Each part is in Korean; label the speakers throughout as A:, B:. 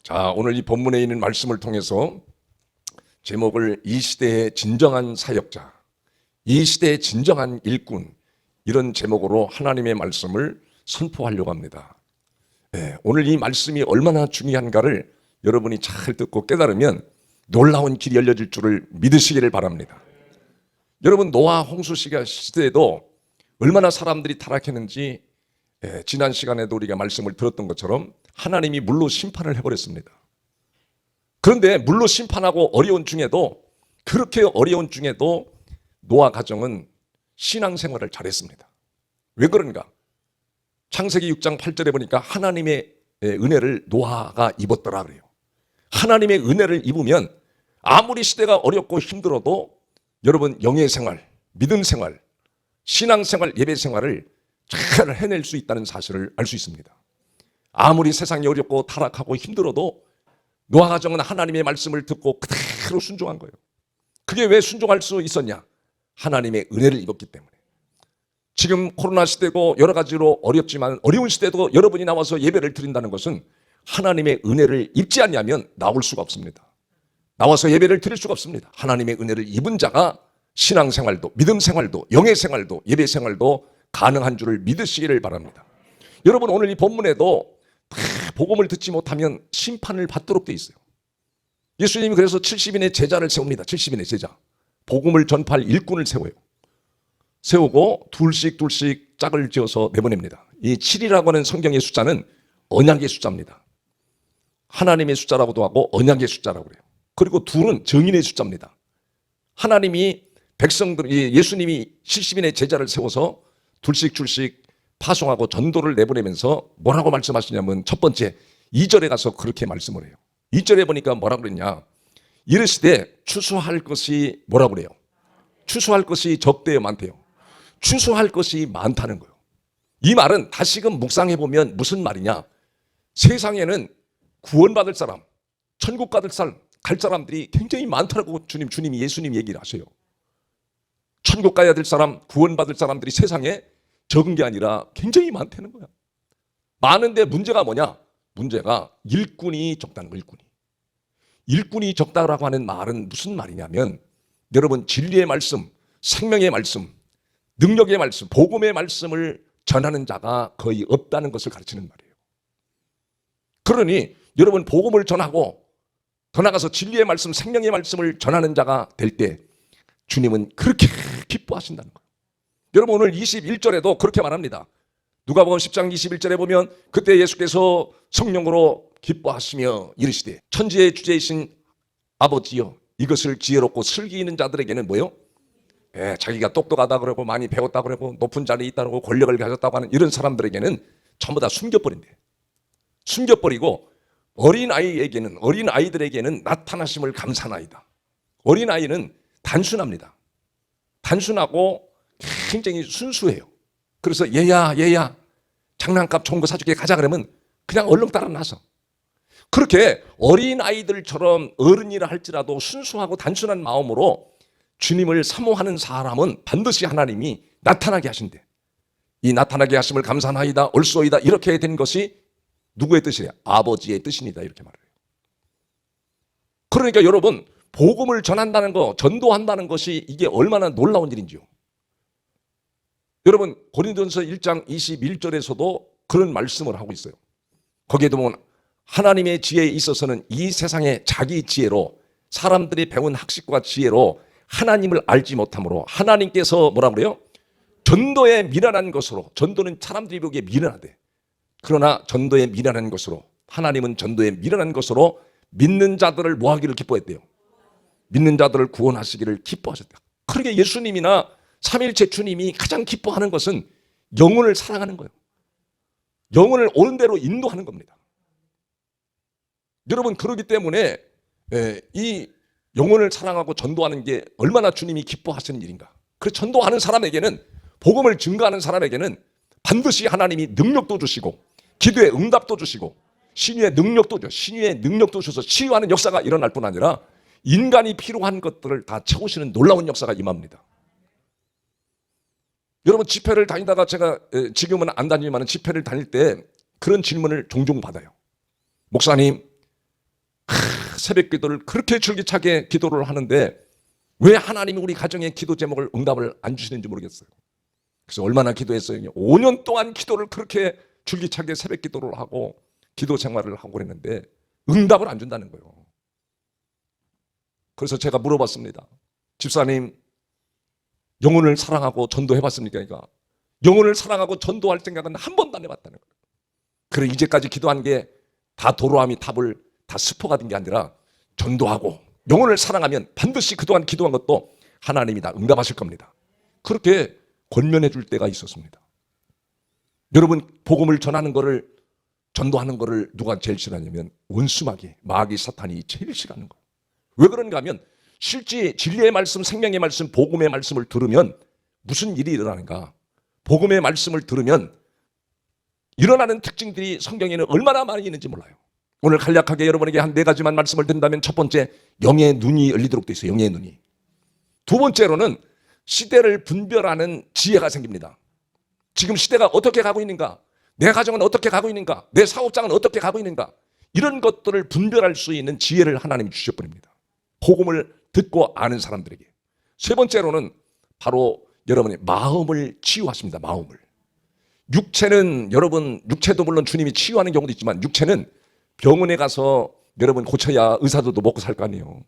A: 자, 오늘 이 본문에 있는 말씀을 통해서 제목을 이 시대의 진정한 사역자, 이 시대의 진정한 일꾼, 이런 제목으로 하나님의 말씀을 선포하려고 합니다. 오늘 이 말씀이 얼마나 중요한가를 여러분이 잘 듣고 깨달으면 놀라운 길이 열려질 줄을 믿으시기를 바랍니다. 여러분, 노아 홍수 시대에도 얼마나 사람들이 타락했는지 지난 시간에도 우리가 말씀을 들었던 것처럼 하나님이 물로 심판을 해버렸습니다. 그런데 물로 심판하고 어려운 중에도, 그렇게 어려운 중에도 노아 가정은 신앙생활을 잘했습니다. 왜 그런가? 창세기 6장 8절에 보니까 하나님의 은혜를 노아가 입었더라 그래요. 하나님의 은혜를 입으면 아무리 시대가 어렵고 힘들어도 여러분, 영예생활, 믿음생활, 신앙생활, 예배생활을 잘 해낼 수 있다는 사실을 알 수 있습니다. 아무리 세상이 어렵고 타락하고 힘들어도 노아 가정은 하나님의 말씀을 듣고 그대로 순종한 거예요. 그게 왜 순종할 수 있었냐? 하나님의 은혜를 입었기 때문에. 지금 코로나 시대고 여러 가지로 어렵지만 어려운 시대도 여러분이 나와서 예배를 드린다는 것은 하나님의 은혜를 입지 않냐면 나올 수가 없습니다. 나와서 예배를 드릴 수가 없습니다. 하나님의 은혜를 입은 자가 신앙생활도, 믿음생활도, 영예생활도, 예배생활도 가능한 줄을 믿으시기를 바랍니다. 여러분, 오늘 이 본문에도 복음을 듣지 못하면 심판을 받도록 돼 있어요. 예수님이 그래서 70인의 제자를 세웁니다. 70인의 제자. 복음을 전파할 일꾼을 세워요. 세우고 둘씩 짝을 지어서 내보냅니다. 이 7이라고 하는 성경의 숫자는 언약의 숫자입니다. 하나님의 숫자라고도 하고 언약의 숫자라고 그래요. 그리고 둘은 정인의 숫자입니다. 하나님이 예수님이 70인의 제자를 세워서 둘씩 파송하고 전도를 내보내면서 뭐라고 말씀하시냐면, 첫 번째 2절에 가서 그렇게 말씀을 해요. 2절에 보니까 뭐라고 그랬냐? 이르시되 추수할 것이 뭐라고 그래요? 추수할 것이 적대요, 많대요? 추수할 것이 많다는 거예요. 이 말은 다시금 묵상해 보면 무슨 말이냐? 세상에는 구원받을 사람, 천국 갈 사람들이 굉장히 많다고 주님이 예수님 얘기를 하셔요. 천국 가야 될 사람, 구원받을 사람들이 세상에 적은 게 아니라 굉장히 많다는 거야. 많은데 문제가 뭐냐? 문제가 일꾼이 적다는 거예요. 일꾼이 적다라고 하는 말은 무슨 말이냐면, 여러분, 진리의 말씀, 생명의 말씀, 능력의 말씀, 복음의 말씀을 전하는 자가 거의 없다는 것을 가르치는 말이에요. 그러니 여러분, 복음을 전하고 더 나아가서 진리의 말씀, 생명의 말씀을 전하는 자가 될 때 주님은 그렇게 기뻐하신다는 거예요. 여러분, 오늘 21절에도 그렇게 말합니다. 누가복음 10장 21절에 보면 그때 예수께서 성령으로 기뻐하시며 이르시되 천지의 주제이신 아버지여, 이것을 지혜롭고 슬기 있는 자들에게는 뭐요? 자기가 똑똑하다 그러고 많이 배웠다 그러고 높은 자리에 있다고 그러고 권력을 가졌다고 하는 이런 사람들에게는 전부 다 숨겨버린대. 숨겨버리고 어린아이들에게는 나타나심을 감사나이다. 어린아이는 단순합니다. 단순하고 굉장히 순수해요. 그래서 얘야 장난감 좋은 거 사줄게 가자 그러면 그냥 얼른 따라 나서. 그렇게 어린아이들처럼 어른이라 할지라도 순수하고 단순한 마음으로 주님을 사모하는 사람은 반드시 하나님이 나타나게 하신대. 이 나타나게 하심을 감사나이다, 옳소이다, 이렇게 된 것이 누구의 뜻이냐? 아버지의 뜻입니다. 이렇게 말해요. 그러니까 여러분, 복음을 전한다는 거, 전도한다는 것이 이게 얼마나 놀라운 일인지요. 여러분, 고린도전서 1장 21절에서도 그런 말씀을 하고 있어요. 거기에도 보면 하나님의 지혜에 있어서는 이 세상의 자기 지혜로, 사람들이 배운 학식과 지혜로 하나님을 알지 못하므로 하나님께서 뭐라고 그래요? 전도에 미련한 것으로, 전도는 사람들이 보기에 미련하대. 그러나 전도에 미련한 것으로, 하나님은 전도에 미련한 것으로 믿는 자들을 뭐 하기를 기뻐했대요? 믿는 자들을 구원하시기를 기뻐하셨다. 그러게 예수님이나 삼일체 주님이 가장 기뻐하는 것은 영혼을 사랑하는 거예요. 영혼을 옳은 대로 인도하는 겁니다. 여러분, 그러기 때문에 이 영혼을 사랑하고 전도하는 게 얼마나 주님이 기뻐하시는 일인가. 그래서 전도하는 사람에게는, 복음을 증거하는 사람에게는 반드시 하나님이 능력도 주시고 기도의 응답도 주시고 신유의 능력도 주셔서 치유하는 역사가 일어날 뿐 아니라 인간이 필요한 것들을 다 채우시는 놀라운 역사가 임합니다. 여러분, 집회를 다니다가 제가 지금은 안 다니지만 집회를 다닐 때 그런 질문을 종종 받아요. 목사님, 새벽 기도를 그렇게 줄기차게 기도를 하는데 왜 하나님이 우리 가정의 기도 제목을 응답을 안 주시는지 모르겠어요. 그래서 얼마나 기도했어요. 5년 동안 기도를 그렇게 줄기차게 새벽 기도를 하고 기도 생활을 하고 그랬는데 응답을 안 준다는 거예요. 그래서 제가 물어봤습니다. 집사님, 영혼을 사랑하고 전도해봤습니까? 그러니까 영혼을 사랑하고 전도할 생각은 한 번도 안 해봤다는 거예요. 그래, 이제까지 기도한 게 다 도로함이 답을 다 스포가 된 게 아니라 전도하고 영혼을 사랑하면 반드시 그동안 기도한 것도 하나님이 다 응답하실 겁니다. 그렇게 권면해 줄 때가 있었습니다. 여러분, 복음을 전하는 거를, 전도하는 거를 누가 제일 싫어하냐면 마귀 사탄이 제일 싫어하는 거예요. 왜 그런가 하면 실제 진리의 말씀, 생명의 말씀, 복음의 말씀을 들으면 무슨 일이 일어나는가? 복음의 말씀을 들으면 일어나는 특징들이 성경에는 얼마나 많이 있는지 몰라요. 오늘 간략하게 여러분에게 한 4가지만 말씀을 드린다면, 첫 번째, 영의 눈이 열리도록 되어 있어요. 영의 눈이. 두 번째로는 시대를 분별하는 지혜가 생깁니다. 지금 시대가 어떻게 가고 있는가? 내 가정은 어떻게 가고 있는가? 내 사업장은 어떻게 가고 있는가? 이런 것들을 분별할 수 있는 지혜를 하나님이 주셔버립니다. 복음을 듣고 아는 사람들에게. 세 번째로는 바로 여러분의 마음을 치유하십니다. 마음을. 육체는, 여러분, 육체도 물론 주님이 치유하는 경우도 있지만 육체는 병원에 가서 여러분 고쳐야 의사들도 먹고 살 거 아니에요.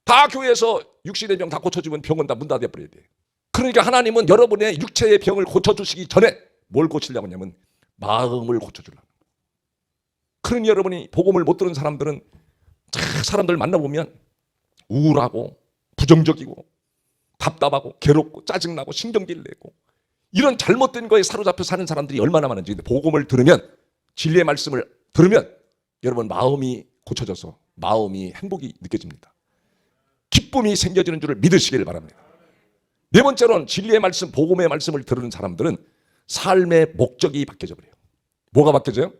A: 다 교회에서 육신의 병 다 고쳐주면 병원 다 문 닫아 버려야 돼. 그러니까 하나님은 여러분의 육체의 병을 고쳐주시기 전에 뭘 고치려고 하냐면 마음을 고쳐주려고. 그러니 여러분이 복음을 못 들은 사람들은 사람들 만나보면 우울하고 부정적이고 답답하고 괴롭고 짜증나고 신경질 내고 이런 잘못된 거에 사로잡혀 사는 사람들이 얼마나 많은지. 복음을 들으면, 진리의 말씀을 들으면 여러분 마음이 고쳐져서 마음이 행복이 느껴집니다. 기쁨이 생겨지는 줄을 믿으시길 바랍니다. 네 번째로는 진리의 말씀, 복음의 말씀을 들으는 사람들은 삶의 목적이 바뀌어져 버려요. 뭐가 바뀌어져요?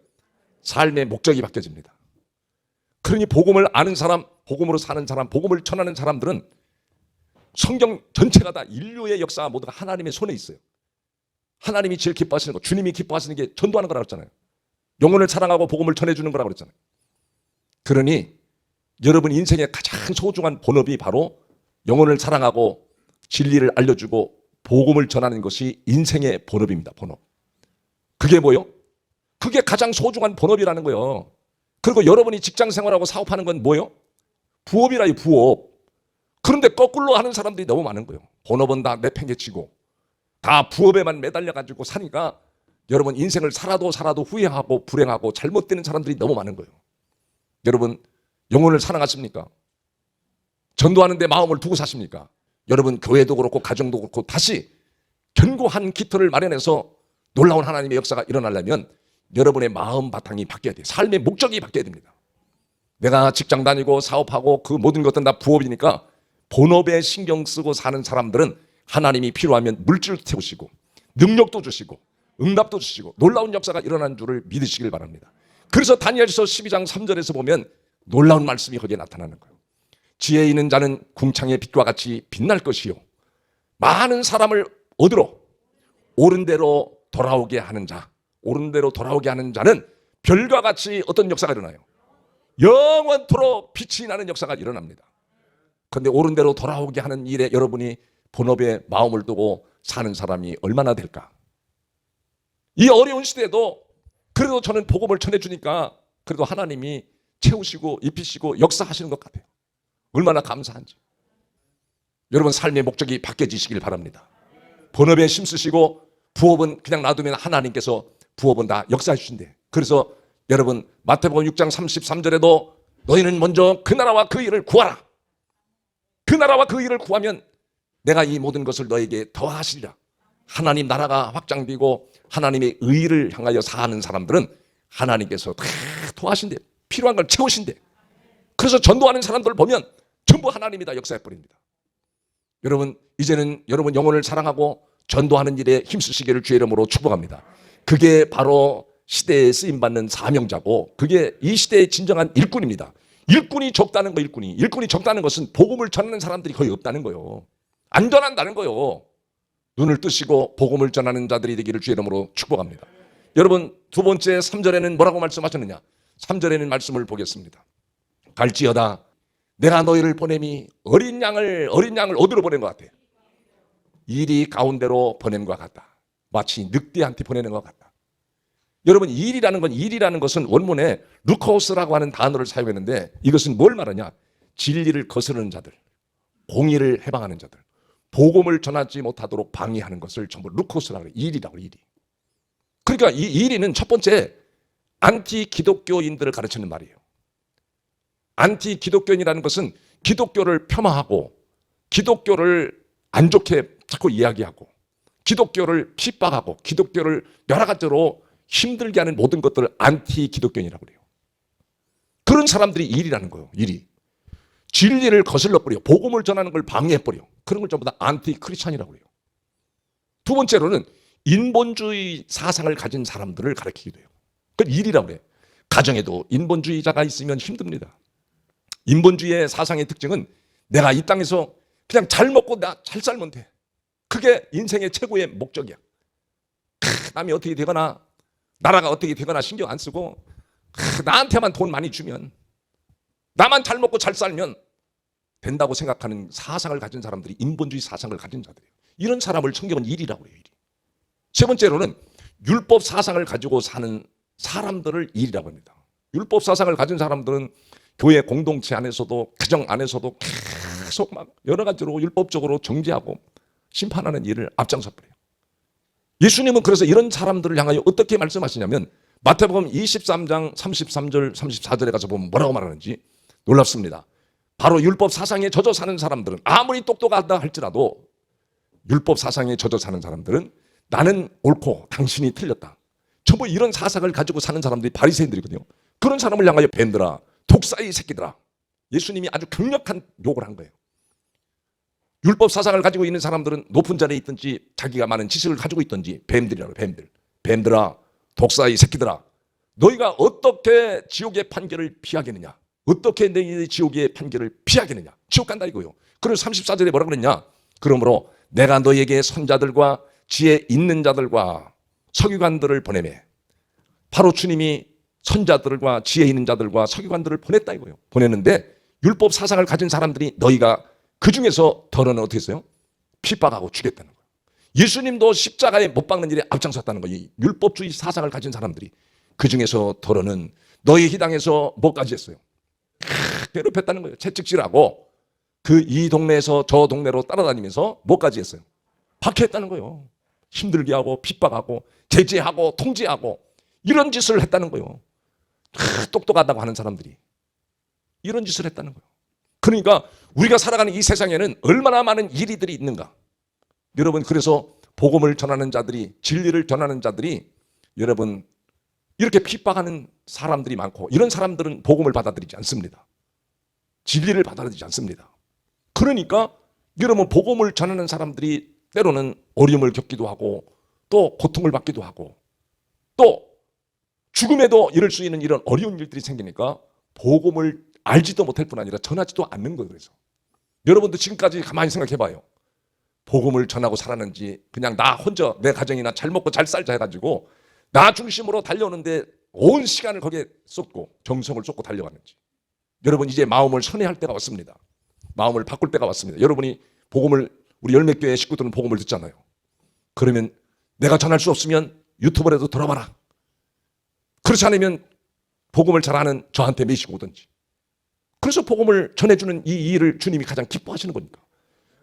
A: 삶의 목적이 바뀌어집니다. 그러니 복음을 아는 사람, 복음으로 사는 사람, 복음을 전하는 사람들은 성경 전체가 다 인류의 역사가 모두가 하나님의 손에 있어요. 하나님이 제일 기뻐하시는 거, 주님이 기뻐하시는 게 전도하는 거라고 했잖아요. 영혼을 사랑하고 복음을 전해주는 거라고 그랬잖아요. 그러니 여러분 인생의 가장 소중한 본업이 바로 영혼을 사랑하고 진리를 알려주고 복음을 전하는 것이 인생의 본업입니다. 본업. 그게 뭐요? 그게 가장 소중한 본업이라는 거예요. 그리고 여러분이 직장 생활하고 사업하는 건 뭐예요? 부업이라요, 부업. 그런데 거꾸로 하는 사람들이 너무 많은 거예요. 본업은 다 내팽개치고 다 부업에만 매달려가지고 사니까 여러분 인생을 살아도 후회하고 불행하고 잘못되는 사람들이 너무 많은 거예요. 여러분 영혼을 사랑하십니까? 전도하는 데 마음을 두고 사십니까? 여러분 교회도 그렇고 가정도 그렇고 다시 견고한 기틀을 마련해서 놀라운 하나님의 역사가 일어나려면 여러분의 마음 바탕이 바뀌어야 돼요. 삶의 목적이 바뀌어야 됩니다. 내가 직장 다니고 사업하고 그 모든 것들은 다 부업이니까 본업에 신경 쓰고 사는 사람들은 하나님이 필요하면 물질도 태우시고 능력도 주시고 응답도 주시고 놀라운 역사가 일어나는 줄을 믿으시길 바랍니다. 그래서 다니엘서 12장 3절에서 보면 놀라운 말씀이 거기에 나타나는 거예요. 지혜 있는 자는 궁창의 빛과 같이 빛날 것이요 많은 사람을 어디로? 옳은 대로 돌아오게 하는 자. 옳은 대로 돌아오게 하는 자는 별과 같이 어떤 역사가 일어나요? 영원토록 빛이 나는 역사가 일어납니다. 그런데 옳은 대로 돌아오게 하는 일에 여러분이 본업에 마음을 두고 사는 사람이 얼마나 될까? 이 어려운 시대에도 그래도 저는 복음을 전해주니까 그래도 하나님이 채우시고 입히시고 역사하시는 것 같아요. 얼마나 감사한지. 여러분 삶의 목적이 바뀌어지시길 바랍니다. 본업에 힘쓰시고 부업은 그냥 놔두면 하나님께서 부업은 다 역사해 주신대. 그래서 여러분 마태복음 6장 33절에도 너희는 먼저 그 나라와 그 일을 구하라. 그 나라와 그 일을 구하면 내가 이 모든 것을 너에게 더하시리라. 하나님 나라가 확장되고 하나님의 의를 향하여 사는 사람들은 하나님께서 다 도와신대. 필요한 걸 채우신대. 그래서 전도하는 사람들 보면 전부 하나님이 다 역사해 버립니다. 여러분 이제는 여러분 영혼을 사랑하고 전도하는 일에 힘쓰시기를 주의 이름으로 축복합니다. 그게 바로 시대에 쓰임받는 사명자고 그게 이 시대의 진정한 일꾼입니다. 일꾼이 적다는 거. 일꾼이 적다는 것은 복음을 전하는 사람들이 거의 없다는 거예요. 안 전한다는 거예요. 눈을 뜨시고 복음을 전하는 자들이 되기를 주의 이름으로 축복합니다. 여러분 두 번째 3절에는 뭐라고 말씀하셨느냐? 3절에는 말씀을 보겠습니다. 갈지어다 내가 너희를 보냄이 어린 양을 어디로 보낸 것 같아? 이리 가운데로 보낸 것 같다. 마치 늑대한테 보내는 것 같다. 여러분, 일이라는 것은 원문에 루코스라고 하는 단어를 사용했는데 이것은 뭘 말하냐? 진리를 거스르는 자들, 공의를 해방하는 자들, 복음을 전하지 못하도록 방해하는 것을 전부 루코스라고 해요. 일이라고 해요. 일이. 그러니까 이 일이는 첫 번째 안티 기독교인들을 가르치는 말이에요. 안티 기독교인이라는 것은 기독교를 폄하하고 기독교를 안 좋게 자꾸 이야기하고 기독교를 핍박하고 기독교를 여러 가지로 힘들게 하는 모든 것들을 안티 기독교인이라고 그래요. 그런 사람들이 일이라는 거예요. 일이. 진리를 거슬러버려. 복음을 전하는 걸 방해해버려. 그런 걸 전부 다 안티 크리스찬이라고 그래요. 두 번째로는 인본주의 사상을 가진 사람들을 가르치기도 해요. 그건 일이라고 그래요. 가정에도 인본주의자가 있으면 힘듭니다. 인본주의의 사상의 특징은 내가 이 땅에서 그냥 잘 먹고 나 잘 살면 돼. 그게 인생의 최고의 목적이야. 남이 어떻게 되거나 나라가 어떻게 되거나 신경 안 쓰고 나한테만 돈 많이 주면 나만 잘 먹고 잘 살면 된다고 생각하는 사상을 가진 사람들이 인본주의 사상을 가진 자들이에요. 이런 사람을 성경은 일이라고 해요. 세 번째로는 율법 사상을 가지고 사는 사람들을 일이라고 합니다. 율법 사상을 가진 사람들은 교회 공동체 안에서도 가정 안에서도 계속 막 여러 가지로 율법적으로 정죄하고 심판하는 일을 앞장서 버려요. 예수님은 그래서 이런 사람들을 향하여 어떻게 말씀하시냐면 마태복음 23장 33절 34절에 가서 보면 뭐라고 말하는지 놀랍습니다. 바로 율법 사상에 젖어 사는 사람들은 아무리 똑똑하다 할지라도 율법 사상에 젖어 사는 사람들은 나는 옳고 당신이 틀렸다. 전부 이런 사상을 가지고 사는 사람들이 바리새인들이거든요. 그런 사람을 향하여 뱀들아, 독사의 새끼들아. 예수님이 아주 강력한 욕을 한 거예요. 율법 사상을 가지고 있는 사람들은 높은 자리에 있든지 자기가 많은 지식을 가지고 있든지 뱀들이라고 뱀들. 뱀들아, 독사의 새끼들아. 너희가 어떻게 지옥의 판결을 피하겠느냐? 어떻게 너희 지옥의 판결을 피하겠느냐? 지옥 간다 이거요. 그래서 34절에 뭐라고 그랬냐? 그러므로 내가 너희에게 선자들과 지혜 있는 자들과 서기관들을 보내매. 바로 주님이 선자들과 지혜 있는 자들과 서기관들을 보냈다 이거예요. 보냈는데 율법 사상을 가진 사람들이 너희가 그 중에서 더러는 어떻게 했어요? 핍박하고 죽였다는 거예요. 예수님도 십자가에 못 박는 일에 앞장섰다는 거예요. 율법주의 사상을 가진 사람들이. 그 중에서 더러는 너희 희당에서 뭐까지 했어요? 괴롭혔다는 거예요. 채찍질하고 그 이 동네에서 저 동네로 따라다니면서 뭐까지 했어요? 박해했다는 거예요. 힘들게 하고 핍박하고 제재하고 통제하고 이런 짓을 했다는 거예요. 똑똑하다고 하는 사람들이 이런 짓을 했다는 거예요. 그러니까 우리가 살아가는 이 세상에는 얼마나 많은 일이들이 있는가. 여러분, 그래서 복음을 전하는 자들이, 진리를 전하는 자들이 여러분 이렇게 핍박하는 사람들이 많고 이런 사람들은 복음을 받아들이지 않습니다. 진리를 받아들이지 않습니다. 그러니까 여러분 복음을 전하는 사람들이 때로는 어려움을 겪기도 하고 또 고통을 받기도 하고 또 죽음에도 이를 수 있는 이런 어려운 일들이 생기니까 복음을 알지도 못할 뿐 아니라 전하지도 않는 거예요. 그래서 여러분도 지금까지 가만히 생각해 봐요. 복음을 전하고 살았는지 그냥 나 혼자 내 가정이나 잘 먹고 잘 살자 해가지고 나 중심으로 달려오는데 온 시간을 거기에 쏟고 정성을 쏟고 달려갔는지. 여러분 이제 마음을 선회할 때가 왔습니다. 마음을 바꿀 때가 왔습니다. 여러분이 복음을 우리 열매교회 식구들은 복음을 듣잖아요. 그러면 내가 전할 수 없으면 유튜브라도 들어봐라. 그렇지 않으면 복음을 잘하는 저한테 메시고 오든지. 그래서 복음을 전해주는 이 일을 주님이 가장 기뻐하시는 거니까.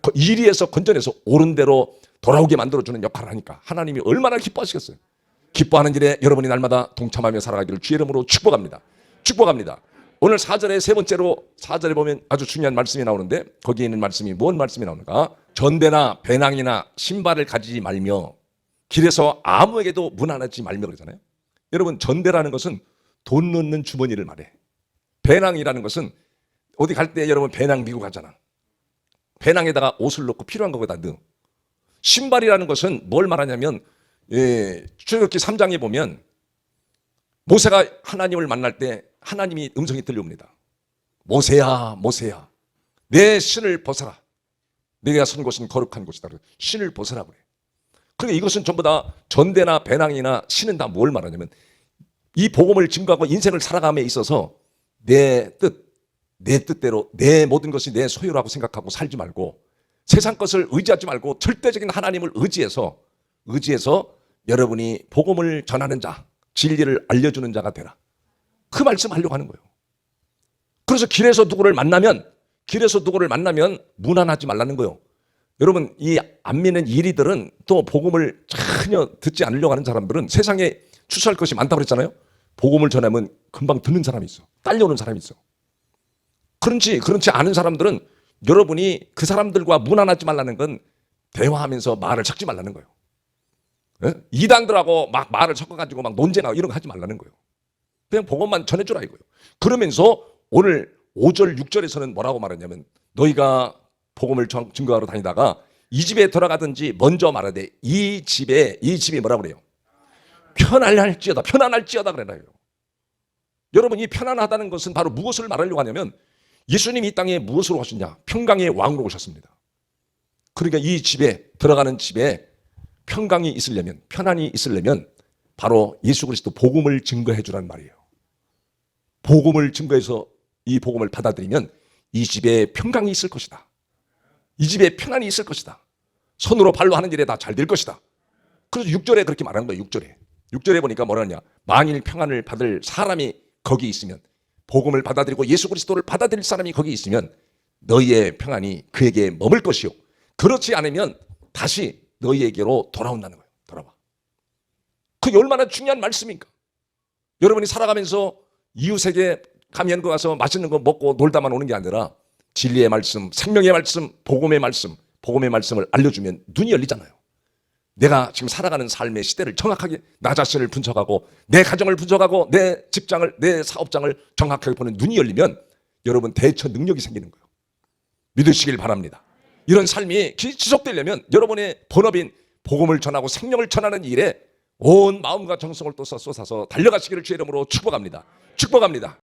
A: 그 이리에서 건전해서 옳은 대로 돌아오게 만들어주는 역할을 하니까 하나님이 얼마나 기뻐하시겠어요. 기뻐하는 일에 여러분이 날마다 동참하며 살아가기를 주의 이름으로 축복합니다. 축복합니다. 오늘 4절에 세 번째로 4절에 보면 아주 중요한 말씀이 나오는데 거기에 있는 말씀이 뭔 말씀이 나오는가? 전대나 배낭이나 신발을 가지지 말며 길에서 아무에게도 문안하지 말며 그러잖아요. 여러분 전대라는 것은 돈 넣는 주머니를 말해. 배낭이라는 것은 어디 갈 때 여러분 배낭 미고 가잖아. 배낭에다가 옷을 넣고 필요한 거 거기다 넣어. 신발이라는 것은 뭘 말하냐면 출애굽기 3장에 보면 모세가 하나님을 만날 때 하나님이 음성이 들려옵니다. 모세야 모세야 내 신을 벗어라. 내가 선 곳은 거룩한 곳이다. 신을 벗어라 그래. 그러니까 이것은 전부 다 전대나 배낭이나 신은 다 뭘 말하냐면 이 복음을 증거하고 인생을 살아감에 있어서 내 뜻, 내 뜻대로 내 모든 것이 내 소유라고 생각하고 살지 말고 세상 것을 의지하지 말고 절대적인 하나님을 의지해서 여러분이 복음을 전하는 자, 진리를 알려주는 자가 되라. 그 말씀하려고 하는 거예요. 그래서 길에서 누구를 만나면 무난하지 말라는 거예요. 여러분, 이 안 믿는 이리들은 또 복음을 전혀 듣지 않으려고 하는 사람들은 세상에 추수할 것이 많다고 그랬잖아요. 복음을 전하면 금방 듣는 사람이 있어. 딸려오는 사람이 있어. 그렇지 않은 사람들은 여러분이 그 사람들과 무난하지 말라는 건 대화하면서 말을 섞지 말라는 거예요. 예? 이단들하고 막 말을 섞어가지고 막 논쟁하고 이런 거 하지 말라는 거예요. 그냥 복음만 전해주라 이거예요. 그러면서 오늘 5절 6절에서는 뭐라고 말하냐면 너희가 복음을 증거하러 다니다가 이 집에 들어가든지 먼저 말하되 이 집이 뭐라고 그래요? 편안할지어다 그래요. 여러분, 이 편안하다는 것은 바로 무엇을 말하려고 하냐면 예수님이 이 땅에 무엇으로 오셨냐? 평강의 왕으로 오셨습니다. 그러니까 이 집에 들어가는 집에 평강이 있으려면, 편안이 있으려면 바로 예수 그리스도 복음을 증거해 주라는 말이에요. 복음을 증거해서 이 복음을 받아들이면 이 집에 평강이 있을 것이다. 이 집에 편안이 있을 것이다. 손으로 발로 하는 일에 다 잘 될 것이다. 그래서 6절에 그렇게 말하는 거예요. 6절에 보니까 뭐라냐? 만일 평안을 받을 사람이 거기 있으면, 복음을 받아들이고 예수 그리스도를 받아들일 사람이 거기 있으면 너희의 평안이 그에게 머물 것이요, 그렇지 않으면 다시 너희에게로 돌아온다는 거예요. 돌아와. 그게 얼마나 중요한 말씀입니까? 여러분이 살아가면서 이웃에게 가면 거 가서 맛있는 거 먹고 놀다만 오는 게 아니라 진리의 말씀, 생명의 말씀, 복음의 말씀을 알려주면 눈이 열리잖아요. 내가 지금 살아가는 삶의 시대를 정확하게 나 자신을 분석하고 내 가정을 분석하고 내 직장을, 내 사업장을 정확하게 보는 눈이 열리면 여러분 대처 능력이 생기는 거예요. 믿으시길 바랍니다. 이런 삶이 지속되려면 여러분의 본업인 복음을 전하고 생명을 전하는 일에 온 마음과 정성을 쏟아서 달려가시기를 주의 이름으로 축복합니다. 축복합니다.